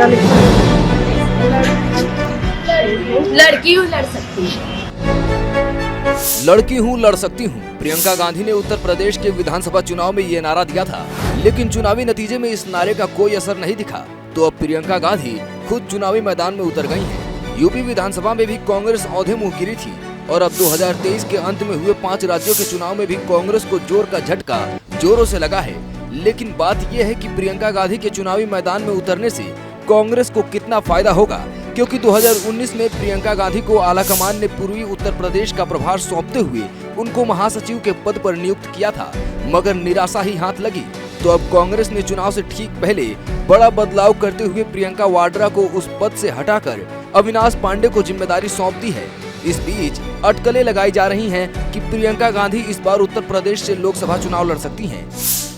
पढ़ा लिखा लड़की हूँ, लड़ सकती हूँ। लड़की हूँ, लड़ सकती हूँ। प्रियंका गांधी ने उत्तर प्रदेश के विधानसभा चुनाव में ये नारा दिया था, लेकिन चुनावी नतीजे में इस नारे का कोई असर नहीं दिखा। तो अब प्रियंका गांधी खुद चुनावी मैदान में उतर गई हैं। यूपी विधानसभा में भी कांग्रेस औंधे मुंह गिरी थी और अब 2023 के अंत में हुए 5 राज्यों के चुनाव में भी कांग्रेस को जोर का झटका जोरों से लगा है। लेकिन बात यह है कि प्रियंका गांधी के चुनावी मैदान में उतरने से कांग्रेस को कितना फायदा होगा, क्योंकि 2019 में प्रियंका गांधी को आलाकमान ने पूर्वी उत्तर प्रदेश का प्रभार सौंपते हुए उनको महासचिव के पद पर नियुक्त किया था, मगर निराशा ही हाथ लगी। तो अब कांग्रेस ने चुनाव से ठीक पहले बड़ा बदलाव करते हुए प्रियंका वाड्रा को उस पद से हटाकर अविनाश पांडे को जिम्मेदारी सौंप दी है। इस बीच अटकलें लगाई जा रही हैं कि प्रियंका गांधी इस बार उत्तर प्रदेश से लोकसभा चुनाव लड़ सकती हैं।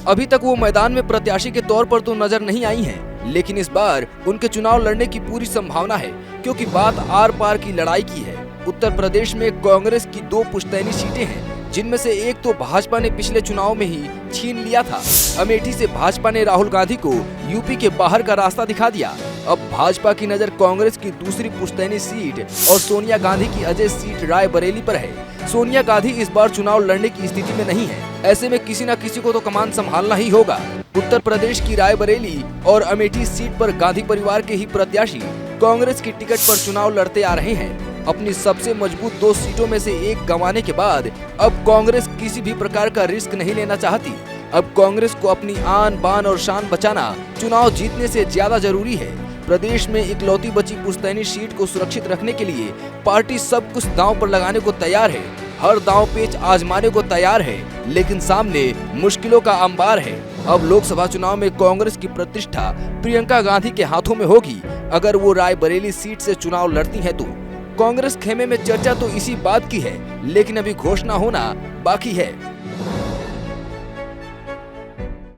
अभी तक वो मैदान में प्रत्याशी के तौर पर तो नजर नहीं आई हैं, लेकिन इस बार उनके चुनाव लड़ने की पूरी संभावना है, क्योंकि बात आर पार की लड़ाई की है। उत्तर प्रदेश में कांग्रेस की 2 पुश्तैनी सीटें हैं, जिनमें से एक तो भाजपा ने पिछले चुनाव में ही छीन लिया था। अमेठी से भाजपा ने राहुल गांधी को यूपी के बाहर का रास्ता दिखा दिया। अब भाजपा की नजर कांग्रेस की दूसरी पुश्तैनी सीट और सोनिया गांधी की अजय सीट रायबरेली पर है। सोनिया गांधी इस बार चुनाव लड़ने की स्थिति में नहीं है, ऐसे में किसी न किसी को तो कमान संभालना ही होगा। उत्तर प्रदेश की रायबरेली और अमेठी सीट पर गांधी परिवार के ही प्रत्याशी कांग्रेस की टिकट पर चुनाव लड़ते आ रहे हैं। अपनी सबसे मजबूत 2 सीटों में से एक गंवाने के बाद अब कांग्रेस किसी भी प्रकार का रिस्क नहीं लेना चाहती। अब कांग्रेस को अपनी आन बान और शान बचाना चुनाव जीतने से ज्यादा जरूरी है। प्रदेश में इकलौती बची पुश्तैनी सीट को सुरक्षित रखने के लिए पार्टी सब कुछ दांव पर लगाने को तैयार है, हर दांव पेच आजमाने को तैयार है, लेकिन सामने मुश्किलों का अंबार है। अब लोकसभा चुनाव में कांग्रेस की प्रतिष्ठा प्रियंका गांधी के हाथों में होगी। अगर वो रायबरेली सीट से चुनाव लड़ती हैं तो कांग्रेस खेमे में चर्चा तो इसी बात की है, लेकिन अभी घोषणा होना बाकी है।